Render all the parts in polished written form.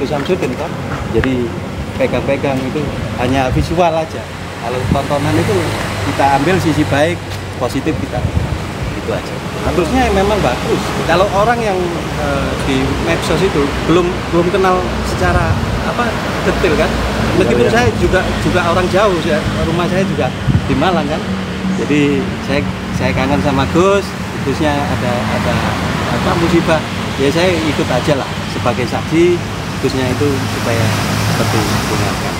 Gus Samsudin kan. Jadi pegang-pegang itu hanya visual aja. Kalau tontonan itu kita ambil sisi baik, positif kita itu aja. Harusnya memang bagus. Kalau orang yang di medsos itu belum kenal secara detail kan. Meskipun saya juga orang jauh, rumah saya juga di Malang kan. Jadi saya kangen sama Gusnya ada musibah. Ya saya ikut aja lah sebagai saksi Gusnya itu supaya seperti diingatkan.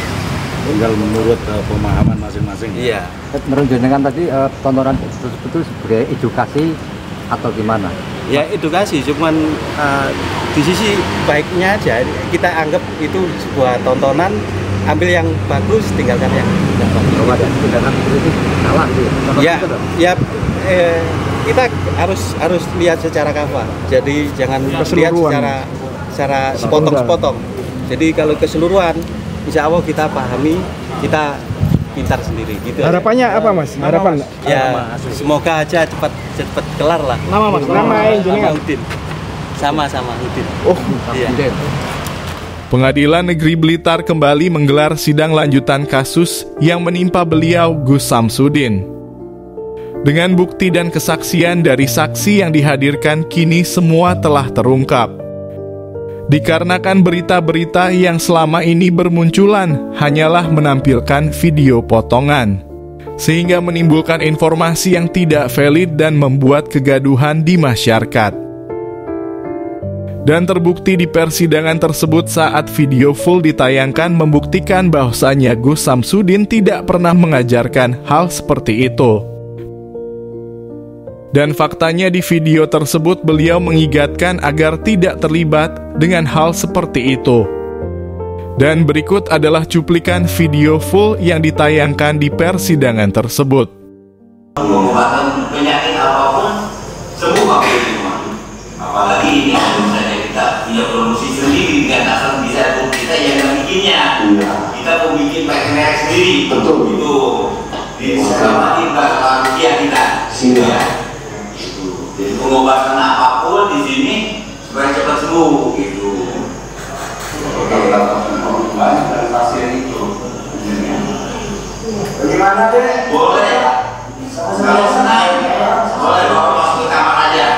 Tinggal menurut pemahaman masing-masing. Iya. Menurut jenengan tadi tontonan tersebut itu sebagai edukasi atau gimana? Ya edukasi, cuman di sisi baiknya aja kita anggap itu sebuah tontonan, ambil yang bagus, tinggalkan yang tidak bagus. Kalau ada tindakan itu salah gitu. Ya, kita harus lihat secara kafah. Jadi jangan lihat secara sepotong-sepotong. Jadi kalau keseluruhan, insya Allah kita pahami, kita pintar sendiri gitu. Harapannya apa Mas? Harapan? Ya semoga aja cepat kelar lah. Nama Mas, nama jenengan. Udin. Sama Udin. Oh, iya. Pengadilan Negeri Blitar kembali menggelar sidang lanjutan kasus yang menimpa beliau Gus Samsudin. Dengan bukti dan kesaksian dari saksi yang dihadirkan kini semua telah terungkap. Dikarenakan berita-berita yang selama ini bermunculan hanyalah menampilkan video potongan, sehingga menimbulkan informasi yang tidak valid dan membuat kegaduhan di masyarakat. Dan terbukti di persidangan tersebut saat video full ditayangkan membuktikan bahwasannya Gus Samsudin tidak pernah mengajarkan hal seperti itu. Dan faktanya di video tersebut beliau mengingatkan agar tidak terlibat dengan hal seperti itu. Dan berikut adalah cuplikan video full yang ditayangkan di persidangan tersebut. Pengobatan penyakit apapun semua boleh semua. Apalagi ini misalnya kita punya produksi sendiri dengan asal bisa kita yang bikinnya. Kita mau bikin pakai merek sendiri. Betul. Itu diselamatkan bahasa manusia kita. Ya. Jadi pengobatan apapun di sini supaya cepat sembuh gitu. Banyak dari pasien itu. Bagaimana deh? Boleh. Kalau senang, boleh bawa masuk ke kamar aja.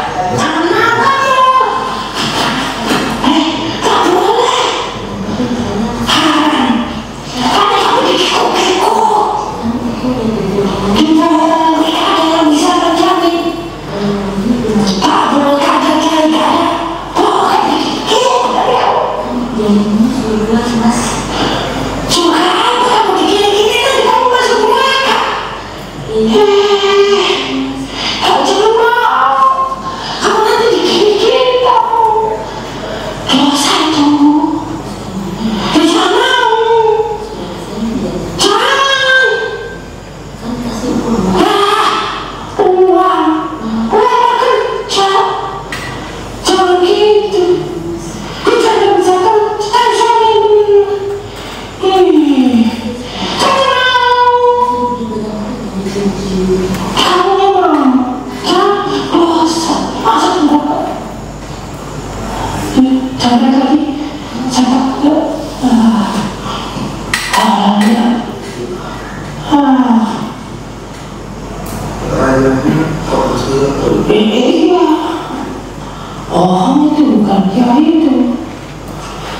Oh itu bukan kiai itu.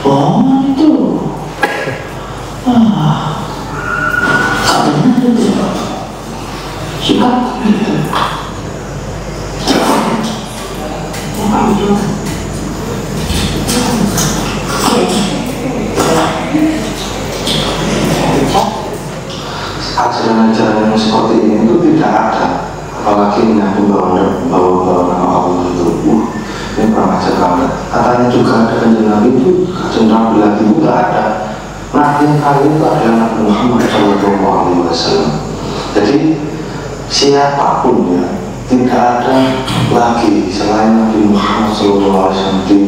Oh itu. Katanya itu. Sikap itu. Ajaran-ajaran yang seperti ini itu tidak ada, apalagi menyambung bahwa nama Allah itu ini kurang ajar banget. Katanya juga ada kanjeng Nabi itu, kanjeng Nabi lagi itu tidak ada. Nabi yang kali itu adalah Nabi Muhammad SAW. Jadi siapapun ya, tidak ada lagi selain Nabi Muhammad SAW di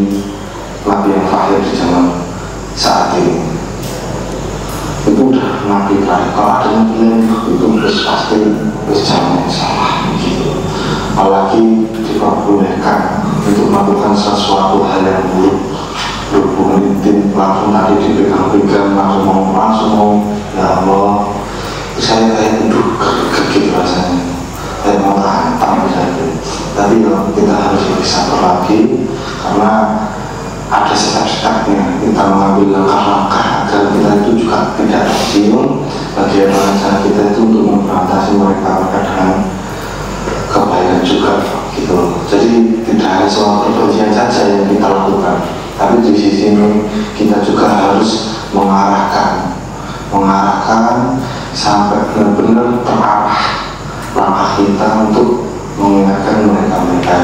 Nabi yang lahir di zaman saat ini. Itu udah Nabi terakhir. Kalau ada Nabi lain itu pasti jangan salah gitu. Apalagi diperbolehkan untuk melakukan sesuatu hal yang buruk berhubungan intim, langsung tadi dipegang-pegang, langsung mau ya Allah. Saya kayak gitu rasanya, kayak mau hantam saja. Tapi kita harus lebih sabar lagi karena ada step-stepnya. Kita mengambil langkah-langkah agar kita itu juga tidak tercium bagaimana cara kita itu untuk membatasi mereka dengan kebaikan juga gitu. Jadi tidak hanya soal kebencian saja yang kita lakukan, tapi di sisi ini kita juga harus mengarahkan sampai benar-benar terarah langkah kita untuk mengingatkan mereka.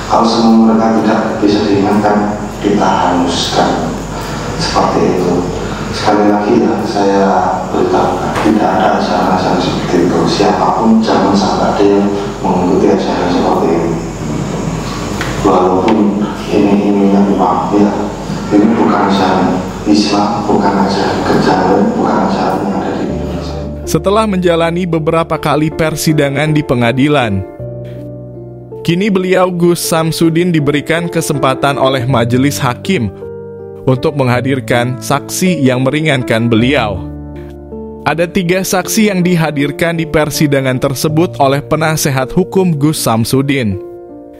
Kalau semua mereka tidak bisa diingatkan, kita hanguskan seperti itu. Sekali lagi ya, saya beritahukan, tidak ada ajaran seperti itu. Siapapun jangan sampai ada yang mengikuti ajaran seperti ini. Walaupun ini uang, ya, ini bukan ajaran Islam, bukan ajaran kejawen, bukan ajaran yang ada di Indonesia. Setelah menjalani beberapa kali persidangan di pengadilan, kini beliau Gus Samsudin diberikan kesempatan oleh majelis hakim untuk menghadirkan saksi yang meringankan beliau. Ada 3 saksi yang dihadirkan di persidangan tersebut oleh penasehat hukum Gus Samsudin.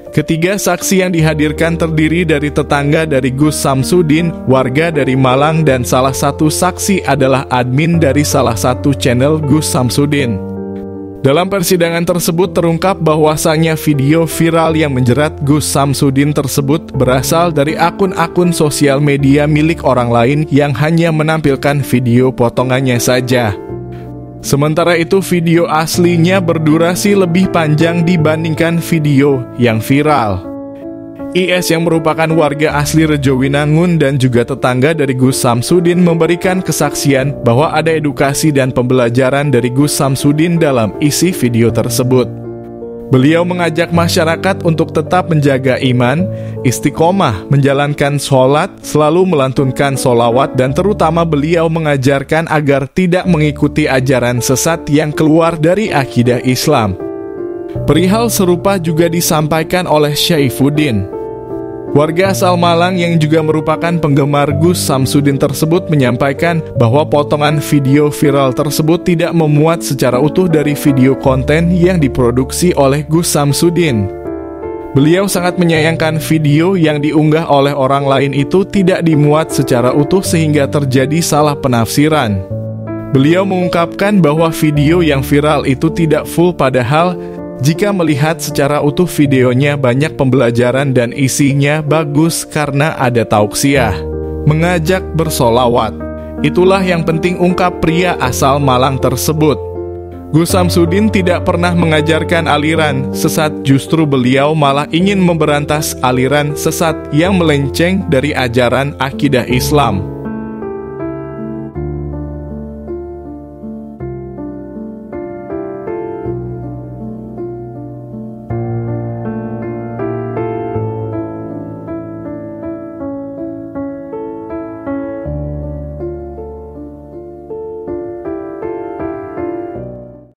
Ketiga saksi yang dihadirkan terdiri dari tetangga dari Gus Samsudin, warga dari Malang, dan salah satu saksi adalah admin dari salah satu channel Gus Samsudin. Dalam persidangan tersebut terungkap bahwasannya video viral yang menjerat Gus Samsudin tersebut berasal dari akun-akun sosial media milik orang lain yang hanya menampilkan video potongannya saja. Sementara itu video aslinya berdurasi lebih panjang dibandingkan video yang viral. IS yang merupakan warga asli Rejowinangun dan juga tetangga dari Gus Samsudin memberikan kesaksian bahwa ada edukasi dan pembelajaran dari Gus Samsudin dalam isi video tersebut. Beliau mengajak masyarakat untuk tetap menjaga iman, istiqomah, menjalankan sholat, selalu melantunkan sholawat, dan terutama beliau mengajarkan agar tidak mengikuti ajaran sesat yang keluar dari akidah Islam. Perihal serupa juga disampaikan oleh Syaifuddin. Warga asal Malang yang juga merupakan penggemar Gus Samsudin tersebut menyampaikan bahwa potongan video viral tersebut tidak memuat secara utuh dari video konten yang diproduksi oleh Gus Samsudin. Beliau sangat menyayangkan video yang diunggah oleh orang lain itu tidak dimuat secara utuh sehingga terjadi salah penafsiran. Beliau mengungkapkan bahwa video yang viral itu tidak full, padahal jika melihat secara utuh videonya banyak pembelajaran dan isinya bagus karena ada tauksiah, mengajak bersolawat. Itulah yang penting, ungkap pria asal Malang tersebut. Gus Samsudin tidak pernah mengajarkan aliran sesat, justru beliau malah ingin memberantas aliran sesat yang melenceng dari ajaran akidah Islam.